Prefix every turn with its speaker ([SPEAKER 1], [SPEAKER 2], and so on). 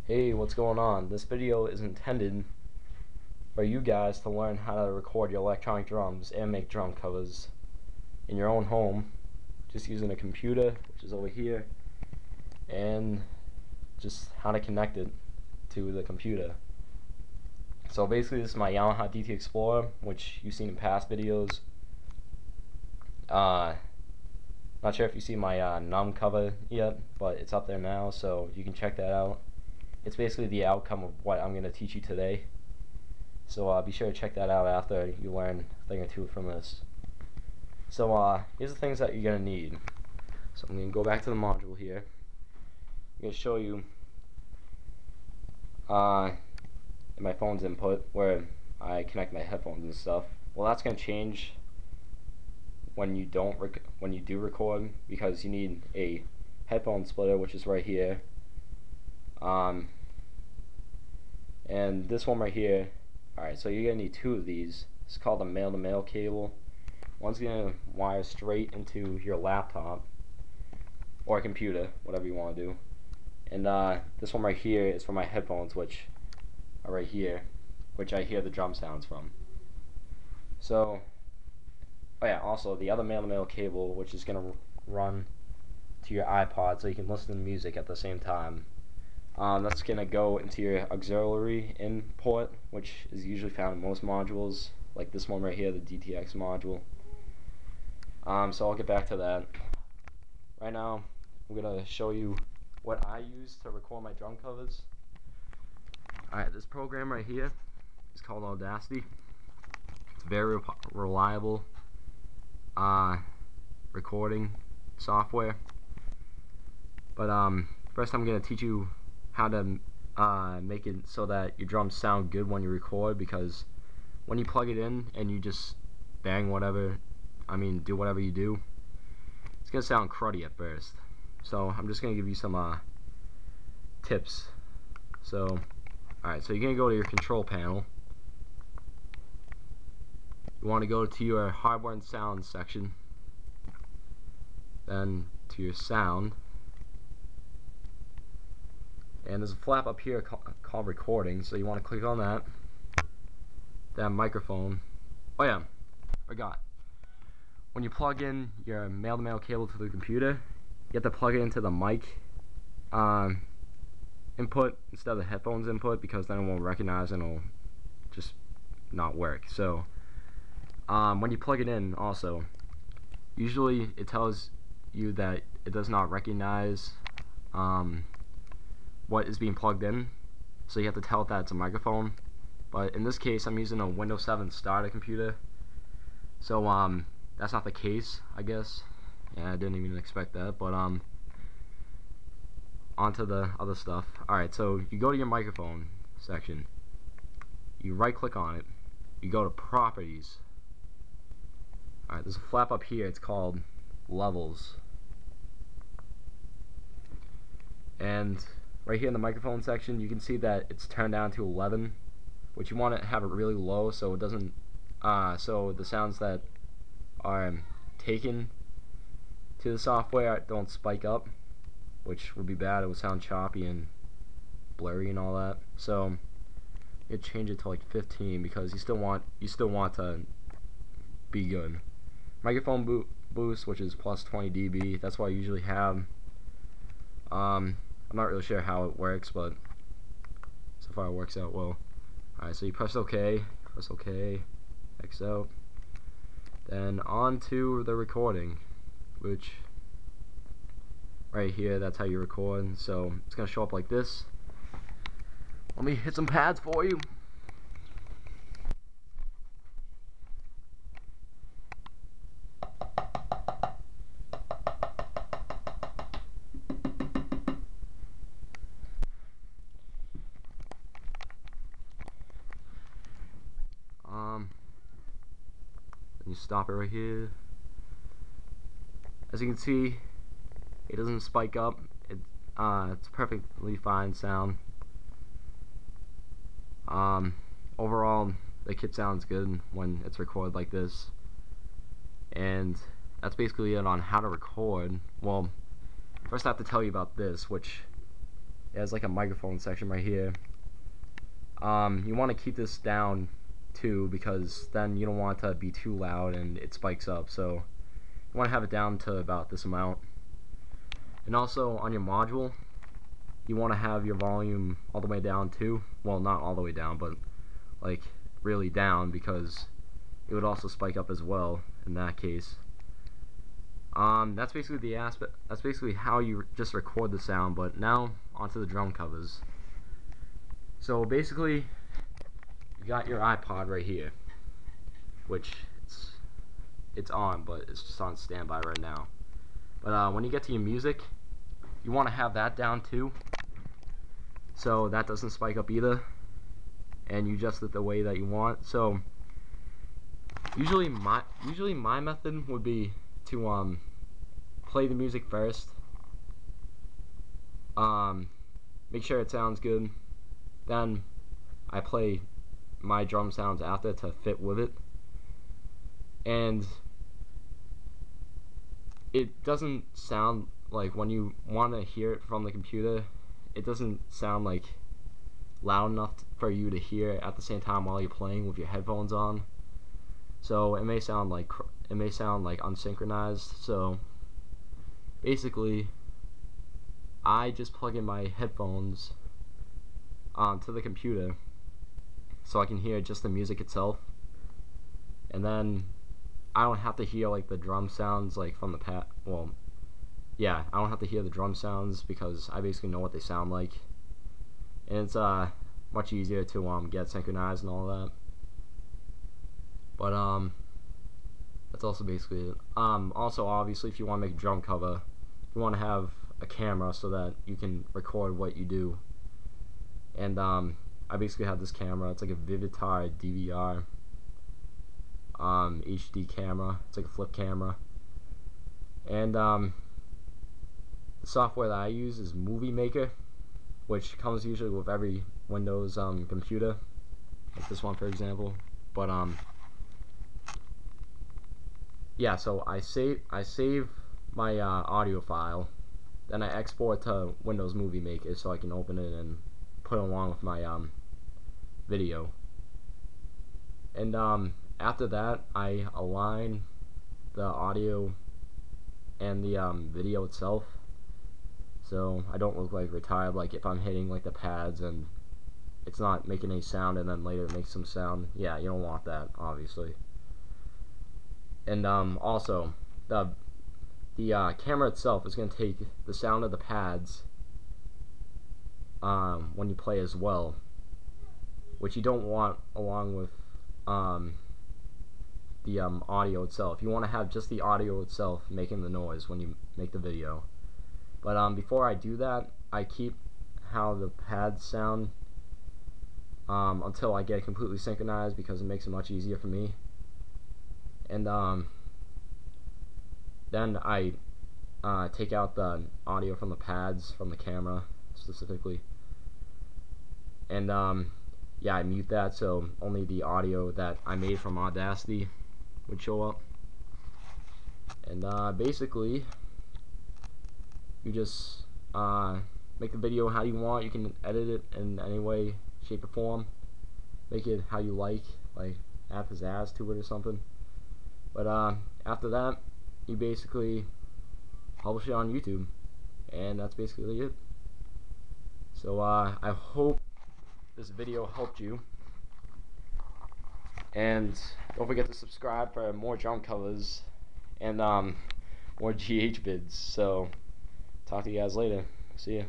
[SPEAKER 1] Hey, what's going on? This video is intended for you guys to learn how to record your electronic drums and make drum covers in your own home just using a computer, which is over here, and just how to connect it to the computer. So basically this is my Yamaha DT Explorer, which you've seen in past videos. Not sure if you see my Numb cover yet, but it's up there now, so you can check that out. It's basically the outcome of what I'm going to teach you today. So be sure to check that out after you learn a thing or two from this. So here's the things that you're going to need. So I'm going to go back to the module here. I'm going to show you in my phone's input where I connect my headphones and stuff. Well, that's going to change when you do record, because you need a headphone splitter, which is right here. And this one right here. Alright, so you're gonna need two of these. It's called a male-to-male cable. One's gonna wire straight into your laptop or a computer, whatever you want to do. And this one right here is for my headphones, which are right here, which I hear the drum sounds from. So, oh yeah, also the other male-to-male cable, which is gonna run to your iPod, so you can listen to music at the same time. That's going to go into your auxiliary in port, which is usually found in most modules, like this one right here, the DTX module. So I'll get back to that. Right now, I'm going to show you what I use to record my drum covers. Alright, this program right here is called Audacity. It's very reliable recording software. But first I'm going to teach you how to make it so that your drums sound good when you record, because when you plug it in and you just bang do whatever you do, it's gonna sound cruddy at first. So I'm just gonna give you some tips. So alright, so you're gonna go to your control panel. You want to go to your hardware and sound section, then to your sound. And there's a flap up here called recording, so you want to click on that. Then microphone. Oh yeah, forgot. When you plug in your male-to-male cable to the computer, you have to plug it into the mic input instead of the headphones input, because then it won't recognize and it'll just not work. So when you plug it in, also, usually it tells you that it does not recognize what is being plugged in, so you have to tell it that it's a microphone. But in this case, I'm using a Windows 7 starter computer, so that's not the case, I guess. Yeah, I didn't even expect that. But onto the other stuff. Alright, so you go to your microphone section, you right click on it, you go to properties. Alright, there's a flap up here, it's called levels. And right here in the microphone section, you can see that it's turned down to 11, which you want to have it really low so it doesn't, so the sounds that are taken to the software don't spike up, which would be bad. It would sound choppy and blurry and all that. So you change it to like 15, because you still want to be good. Microphone boost, which is plus 20 dB. That's what I usually have. I'm not really sure how it works, but so far it works out well. Alright, so you press OK, X out. Then on to the recording, which right here, that's how you record. So it's going to show up like this. Let me hit some pads for you. Then you stop it right here. As you can see, it doesn't spike up. It's perfectly fine sound. Overall, the kit sounds good when it's recorded like this. And that's basically it on how to record. Well, first I have to tell you about this, which it has like a microphone section right here. You want to keep this down too, because then you don't want it to be too loud and it spikes up. So you want to have it down to about this amount. And also on your module, you want to have your volume all the way down too. Well, not all the way down, but like really down, because it would also spike up as well in that case. That's basically the aspect. That's basically how you just record the sound. But now onto the drum covers. So basically, you got your iPod right here, which it's on, but it's just on standby right now. But when you get to your music, you want to have that down too, so that doesn't spike up either, and you adjust it the way that you want. So usually my method would be to play the music first, make sure it sounds good, then I play my drum sounds after to fit with it. And it doesn't sound like, when you want to hear it from the computer, it doesn't sound like loud enough for you to hear at the same time while you're playing with your headphones on. So it may sound like unsynchronized. So basically, I just plug in my headphones to the computer so I can hear just the music itself, and then I don't have to hear like the drum sounds like from the pad. Well, yeah, I don't have to hear the drum sounds because I basically know what they sound like, and it's much easier to get synchronized and all that. But that's also basically it. Also, obviously, if you want to make a drum cover, you want to have a camera so that you can record what you do. And I basically have this camera. It's like a Vivitar DVR HD camera. It's like a flip camera. And the software that I use is Movie Maker, which comes usually with every Windows computer, like this one for example. But yeah, so I save my audio file, then I export to Windows Movie Maker so I can open it and put it along with my video. And after that, I align the audio and the video itself, so I don't look like retarded, like if I'm hitting like the pads and it's not making any sound and then later it makes some sound. Yeah, you don't want that, obviously. And also the camera itself is going to take the sound of the pads when you play as well, which you don't want along with the audio itself. You want to have just the audio itself making the noise when you make the video. But before I do that, I keep how the pads sound until I get completely synchronized, because it makes it much easier for me. And then I take out the audio from the pads from the camera specifically, and yeah, I mute that so only the audio that I made from Audacity would show up. And basically, you just make the video how you want. You can edit it in any way, shape, or form. Make it how you like add pizzazz to it or something. But after that, you basically publish it on YouTube, and that's basically it. So I hope this video helped you, and don't forget to subscribe for more drum covers and more GH vids. So talk to you guys later. See ya.